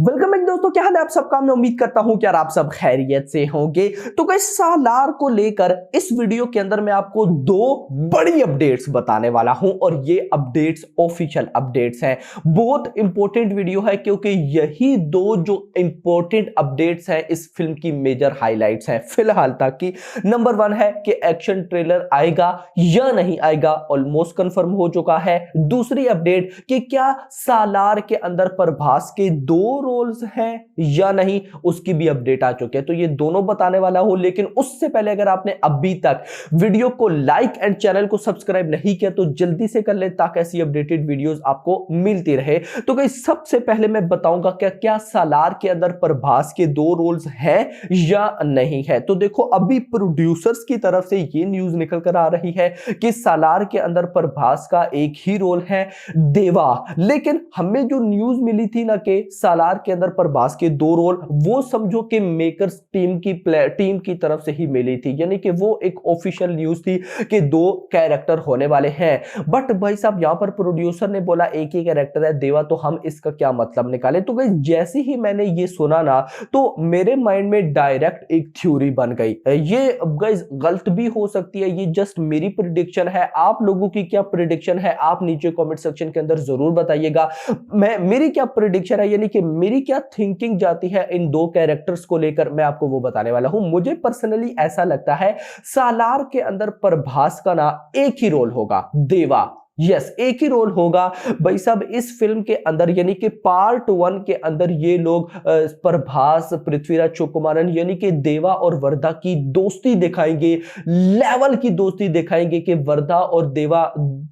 Welcome back दोस्तों, क्या हाल है आप सबका। मैं उम्मीद करता हूं कि यार आप सब खैरियत से होंगे। तो गाइस सालार को लेकर इस वीडियो के अंदर मैं आपको दो बड़ी अपडेट्स बताने वाला हूं और ये अपडेट्स ऑफिशियल अपडेट्स हैं। बहुत इंपॉर्टेंट वीडियो है क्योंकि यही दो जो इंपॉर्टेंट अपडेट्स हैं इस फिल्म की मेजर हाईलाइट्स हैं फिलहाल तक की। नंबर 1 है कि एक्शन ट्रेलर आएगा या नहीं आएगा, ऑलमोस्ट कंफर्म हो चुका है। दूसरी अपडेट कि क्या सालार के अंदर प्रभास के दो रोल्स हैं या नहीं, उसकी भी अपडेट आ चुकी है। तो ये दोनों बताने वाला हूं, लेकिन उससे पहले अगर आपने अभी तक वीडियो को लाइक एंड चैनल को सब्सक्राइब नहीं किया तो जल्दी से कर ले ताकि ऐसी अपडेटेड वीडियोस आपको मिलती रहे। तो गाइस सबसे पहले मैं बताऊंगा क्या सालार के अंदर प्रभास के दो रोल्स हैं या नहीं है। तो देखो अभी प्रोड्यूसर्स की तरफ से ये न्यूज निकल कर आ रही है कि सालार के अंदर प्रभास का एक ही रोल है, देवा। लेकिन हमें जो न्यूज मिली थी ना कि सालार के अंदर प्रभास के दो रोल, वो समझो कि मेकर्स टीम की तरफ से ही मिली थी, यानी कि वो एक ऑफिशियल न्यूज थी कि दो कैरेक्टर होने वाले हैं। बट भाई साहब यहां पर प्रोड्यूसर ने बोला एक ही कैरेक्टर है देवा, तो हम इसका क्या मतलब निकालें। तो गाइस जैसे ही मैंने ये सुना ना तो मेरे माइंड में डायरेक्ट एक थ्योरी बन गई। ये गाइस गलत भी हो सकती है, ये जस्ट मेरी प्रेडिक्शन है। आप लोगों की क्या प्रेडिक्शन है आप नीचे कमेंट सेक्शन के अंदर जरूर बताइएगा। मेरी क्या प्रेडिक्शन है, यानी कि मेरी क्या थिंकिंग जाती है इन दो कैरेक्टर्स को लेकर, मैं आपको वो बताने वाला हूं। मुझे पर्सनली ऐसा लगता है सालार के अंदर प्रभास का ना एक ही रोल होगा, देवा। यस एक ही रोल होगा भाई साहब इस फिल्म के अंदर, यानी कि पार्ट 1 के अंदर ये लोग प्रभास, पृथ्वीराज चौकुमारन यानी कि देवा और वर्धा की दोस्ती दिखाएंगे, लेवल की दोस्ती दिखाएंगे कि वर्धा और देवा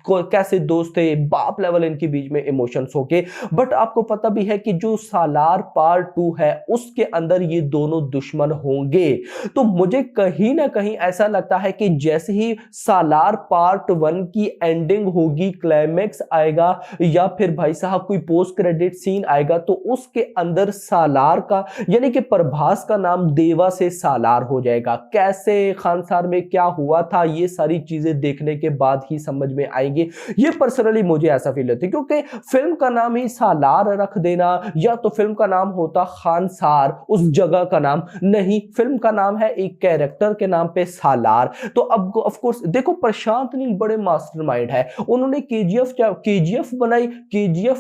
को कैसे दोस्त थे, बाप लेवल इनके बीच में इमोशंस होके। बट आपको पता भी है कि जो सालार पार्ट 2 है उसके अंदर ये दोनों दुश्मन होंगे। तो मुझे कहीं ना कहीं ऐसा लगता है कि जैसे ही सालार पार्ट 1 की एंडिंग होगी, क्लाइमैक्स आएगा या फिर भाई साहब कोई पोस्ट क्रेडिट सीन आएगा, तो उसके अंदर सालार का यानी कि प्रभास का नाम देवा से सालार हो जाएगा। कैसे खानसार में क्या हुआ था ये सारी चीजें देखने के बाद ही समझ में आएंगे। ये पर्सनली मुझे ऐसा फील होता है क्योंकि फिल्म का नाम ही सालार रख देना, या तो फिल्म का नाम होता खानसार, उस जगह का नाम नहीं, फिल्म का नाम है एक कैरेक्टर के नाम पे सालार। तो अब ऑफ कोर्स देखो प्रशांत नील बड़े मास्टरमाइंड है, उन्होंने केजीएफ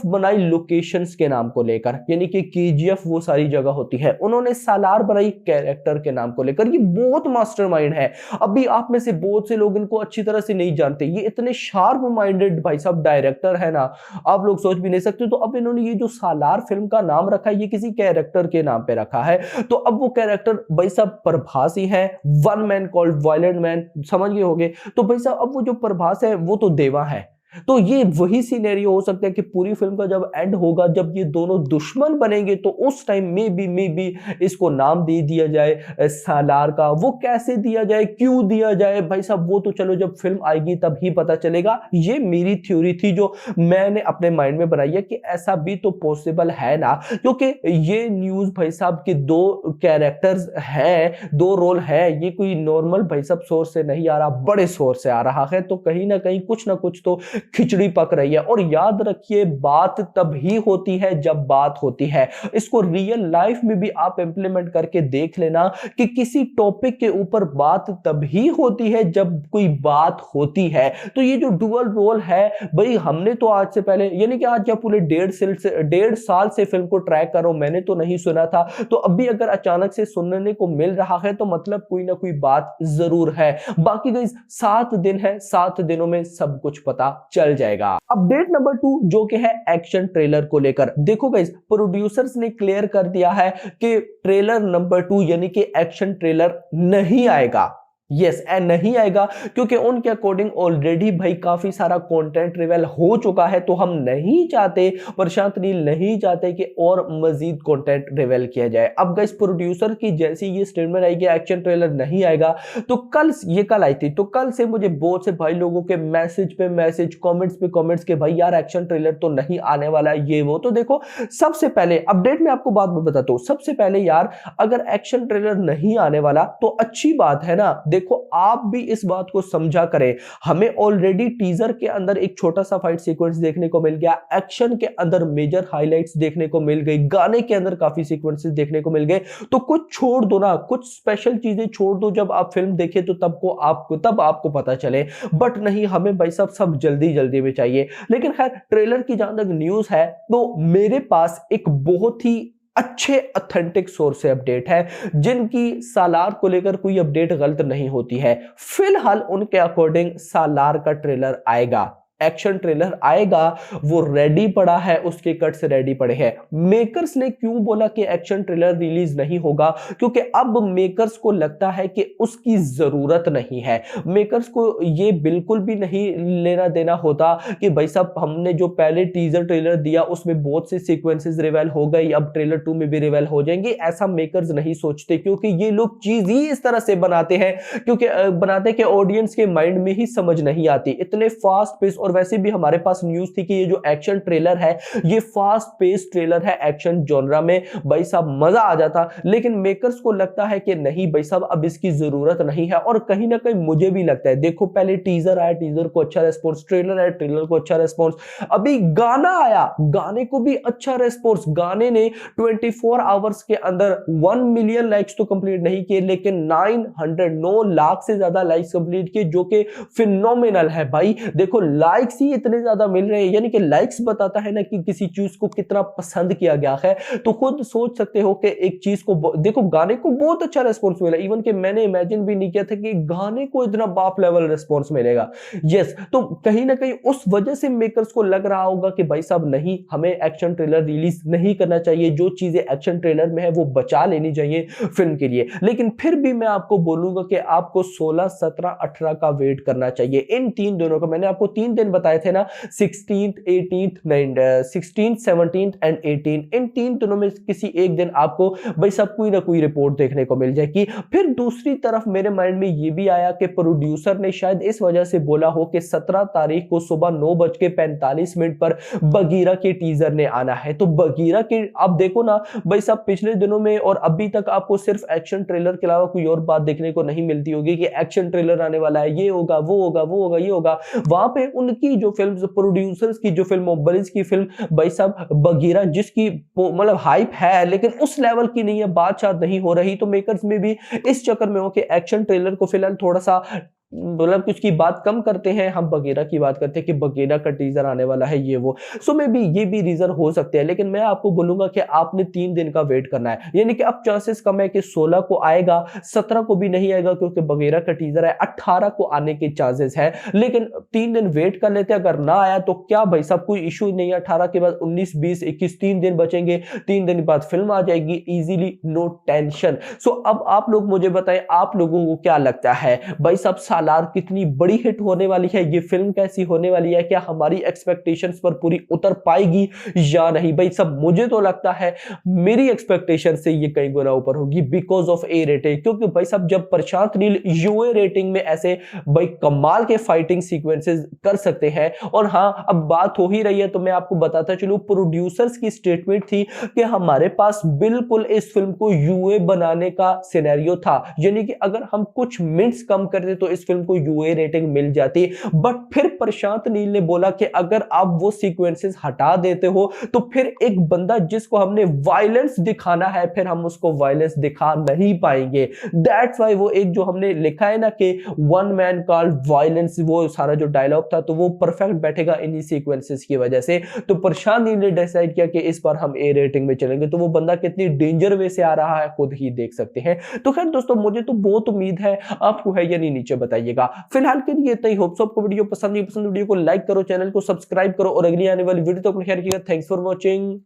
बनाई लोकेशंस के नाम को लेकर, यानी कि केजीएफ वो सारी जगह होती है, उन्होंने सालार बनाई कैरेक्टर के नाम को लेकर। ये बहुत मास्टरमाइंड है। अभी आप में से बहुत से लोग इनको अच्छी तरह से नहीं जानते, ये इतने शार्प माइंडेड भाई साहब डायरेक्टर है ना, आप लोग सोच भी नहीं सकते। तो अब इन्होंने ये जो सालार फिल्म का नाम रखा है ये किसी कैरेक्टर के नाम पे रखा है। तो अब वो कैरेक्टर भाई साहब प्रभास ही है, one man called violent man, समझ गए होंगे। तो भाई साहब अब वो जो प्रभास है वो तो देवा है। तो ये वही सिनेरियो हो सकता है कि पूरी फिल्म का जब एंड होगा, जब ये दोनों दुश्मन बनेंगे, तो उस टाइम में भी इसको नाम दे दिया जाए सालार का। वो कैसे दिया जाए, क्यों दिया जाए भाई साहब, वो तो चलो जब फिल्म आएगी तब ही पता चलेगा। ये मेरी थ्योरी थी जो मैंने अपने माइंड में बनाई है कि ऐसा भी तो पॉसिबल है ना, क्योंकि ये न्यूज भाई साहब के दो कैरेक्टर्स हैं, दो रोल है, ये कोई नॉर्मल भाई साहब सोर्स से नहीं आ रहा, बड़े सोर्स से आ रहा है। तो कहीं ना कहीं कुछ ना कुछ तो खिचड़ी पक रही है। और याद रखिए बात तब ही होती है जब बात होती है। इसको रियल लाइफ में भी आप इंप्लीमेंट करके देख लेना कि किसी टॉपिक के ऊपर बात तब ही होती है जब कोई बात होती है। तो ये जो डुअल रोल है भाई, हमने तो आज से पहले यानी कि आज जब पूरे 1.5 साल से फिल्म को ट्रैक कर रहा हूं, मैंने तो नहीं सुना था। तो अभी अगर अचानक से सुनने को मिल रहा है तो मतलब कोई ना कोई बात जरूर है। बाकी गाइस 7 दिन है, 7 दिनों में सब कुछ पता चल जाएगा। अपडेट नंबर 2 जो कि है एक्शन ट्रेलर को लेकर। देखो गाइस प्रोड्यूसर्स ने क्लियर कर दिया है कि ट्रेलर नंबर 2 यानी कि एक्शन ट्रेलर नहीं आएगा। यस नहीं आएगा क्योंकि उनके अकॉर्डिंग ऑलरेडी भाई काफी सारा कंटेंट रिवील हो चुका है। तो हम नहीं चाहते, प्रशांत नील नहीं चाहते कि और मजीद कंटेंट रिवील किया जाए। अब गाइस प्रोड्यूसर की जैसी ये स्टेटमेंट आई कि एक्शन ट्रेलर नहीं आएगा, तो कल आई थी, तो कल से मुझे बहुत से भाई लोगों के मैसेज पे मैसेज, कमेंट्स पे कमेंट्स के भाई यार एक्शन ट्रेलर तो नहीं आने वाला है ये वो। तो देखो सबसे पहले अपडेट में आपको बात बताता हूं, सबसे पहले यार अगर एक्शन ट्रेलर नहीं आने वाला तो अच्छी बात है ना। देखो आप भी इस बात को समझा करें, हमें ऑलरेडी टीजर के अंदर एक छोटा सा फाइट सीक्वेंस देखने को मिल गया, एक्शन के अंदर मेजर हाइलाइट्स देखने को मिल गई, गाने के अंदर काफी सीक्वेंसेस देखने को मिल गए। तो कुछ छोड़ दो ना, कुछ स्पेशल चीजें छोड़ दो, जब आप फिल्म देखें तो तब आपको पता चले। बट नहीं, हमें भाई सब जल्दी जल्दी में चाहिए। लेकिन खैर, ट्रेलर की जहां तक न्यूज है तो मेरे पास एक बहुत ही अच्छे ऑथेंटिक सोर्स से अपडेट है, जिनकी सालार को लेकर कोई अपडेट गलत नहीं होती है। फिलहाल उनके अकॉर्डिंग सालार का ट्रेलर आएगा, एक्शन ट्रेलर आएगा, वो रेडी पड़ा है, उसके कट्स रेडी पड़े हैं। मेकर्स ने क्यों बोला कि एक्शन ट्रेलर रिलीज नहीं होगा? क्योंकि अब मेकर्स को लगता है कि उसकी जरूरत नहीं है। मेकर्स को ये बिल्कुल भी नहीं लेना देना होता कि भाई साहब हमने जो पहले टीजर ट्रेलर दिया उसमें बहुत से सीक्वेंसेस रिवील हो गई, अब ट्रेलर 2 में भी रिवील हो जाएंगे। ऐसा मेकर्स नहीं सोचते, क्योंकि ये लोग चीज ही इस तरह से बनाते हैं, क्योंकि बनाते कि ऑडियंस के माइंड में ही समझ नहीं आती। इतने फास्ट पेस, और वैसे भी हमारे पास न्यूज थी कि ये जो एक्शन ट्रेलर है ये फास्ट पेस ट्रेलर है, एक्शन जॉनरा में भाई साहब मजा आ जाता। लेकिन मेकर्स को लगता है कि नहीं भाई साहब अब इसकी जरूरत नहीं है। और कहीं ना कहीं मुझे भी लगता है, देखो पहले टीजर आया, टीजर को अच्छा रेस्पॉन्स, ट्रेलर आया, ट्रेलर को अच्छा रेस्पॉन्स, अभी गाना आया, गाने को भी अच्छा रेस्पॉन्स। गाने ने 24 आवर्स के अंदर 1 मिलियन लाइक्स तो कंप्लीट नहीं किए, लेकिन 9 लाख से ज्यादा लाइक्स कंप्लीट किए, जो कि फिनोमिनल है भाई। देखो लाइक्स ही इतने ज्यादा मिल रहे हैं, यानी कि लाइक्स बताता है ना कि किसी चीज को कितना पसंद किया गया है। तो खुद सोच सकते हो कि एक चीज को देखो, गाने को बहुत अच्छा रेस्पॉन्स मिला, इवन कि मैंने इमेजिन भी नहीं किया था कि गाने को इतना बाप लेवल रेस्पॉन्स मिलेगा। यस, तो कहीं ना कहीं उस वजह से मेकर्स को लग रहा होगा कि भाई साहब नहीं, हमें एक्शन ट्रेलर रिलीज नहीं करना चाहिए, जो चीजें एक्शन ट्रेलर में है वो बचा लेनी चाहिए फिल्म के लिए। लेकिन फिर भी मैं आपको बोलूंगा कि आपको 16, 17, 18 का वेट करना चाहिए। इन 3 दिनों का मैंने आपको 3 दिन बताए थे ना, 16th, 16th, 17th and 18th, इन 3 दिनों में किसी एक दिन आपको भाई सब कोई ना कोई रिपोर्ट देखने को मिल जाएगी। फिर दूसरी तरफ मेरे माइंड में ये भी आया कि प्रोड्यूसर ने शायद इस वजह से बोला हो कि 17 तारीख को सुबह 9:45 पर बगीरा के टीजर ने आना है। तो बगीरा के आप देखो ना भाई साहब, पिछले दिनों में और अभी तक आपको सिर्फ एक्शन ट्रेलर के अलावा कोई और बात देखने को नहीं मिलती होगी कि एक्शन ट्रेलर आने वाला है, ये होगा, वो होगा, वो होगा, ये होगा। वहां पे उनकी जो फिल्म, प्रोड्यूसर्स की जो फिल्म, बलिस की फिल्म भाई साहब बगीरा, जिसकी मतलब हाइप है लेकिन उस लेवल की नहीं है, बात शायद नहीं हो रही। तो मेकर्स में भी इस चक्कर में हो कि एक्शन ट्रेलर को फिलहाल थोड़ा सा मतलब कुछ की बात कम करते हैं, हम बगीरा की बात करते हैं कि बगीरा का टीजर आने वाला है, ये वो। सो में भी ये भी रीजन हो सकते हैं। लेकिन मैं आपको बोलूंगा कि आपने 3 दिन का वेट करना है, यानी कि अब चांसेस कम है कि 16 को आएगा, 17 को भी नहीं आएगा क्योंकि बगीरा का टीजर है, 18 को आने के चांसेस है। लेकिन 3 दिन वेट कर लेते हैं, अगर ना आया तो क्या भाई साहब कोई इशू नहीं है। 18 के बाद 19, 20, 21 3 दिन बचेंगे, 3 दिन बाद फिल्म आ जाएगी इजीली, नो टेंशन। सो अब आप लोग मुझे बताएं, आप लोगों को क्या लगता है भाई साहब सालार कितनी बड़ी हिट होने वाली है, ये फिल्म कैसी होने वाली है, क्या हमारी एक्सपेक्टेशंस पर पूरी उतर पाएगी या नहीं? भाई सब मुझे तो लगता है मेरी एक्सपेक्टेशन से ये कई गुना ऊपर होगी बिकॉज ऑफ ए रेटिंग। क्योंकि भाई साहब जब प्रशांत नील यूए रेटिंग में ऐसे भाई कमाल के फाइटिंग सीक्वेंसेस कर सकते हैं, और हाँ अब बात हो ही रही है तो मैं आपको बताता चलूं, प्रोड्यूसर्स की स्टेटमेंट थी कि हमारे पास बिल्कुल इस फिल्म को यूए बनाने का सिनेरियो था, यानी कि अगर हम कुछ मिनट्स कम करते तो इस फिल्म को यूए रेटिंग मिल जाती। बट फिर प्रशांत नील ने बोला कि अगर आप वो सीक्वेंसेस हटा देते हो तो फिर एक बंदा जिसको हमने वायलेंस दिखाना है, फिर हम उसको वायलेंस दिखा नहीं पाएंगे। दैट्स व्हाई वो एक जो हमने लिखा है ना कि वन मैन कॉल्ड वायलेंस, वो सारा जो डायलॉग था तो वो परफेक्ट बैठेगा इन्हीं सीक्वेंसेस की वजह से। तो प्रशांत नील ने डिसाइड किया कि इस बार हम ए रेटिंग में चलेंगे। तो वो बंदा कितनी डेंजर वे से आ रहा है खुद ही देख सकते हैं। तो खैर दोस्तों, मुझे तो बहुत उम्मीद है, आपको है या नहीं नीचे बताइएगा। फिलहाल के लिए इतना ही। होप सो आपको वीडियो पसंद वीडियो को लाइक करो, चैनल को सब्सक्राइब करो और अगली आने वाली वीडियो तो अपने ख्याल रखिएगा। Thanks for watching.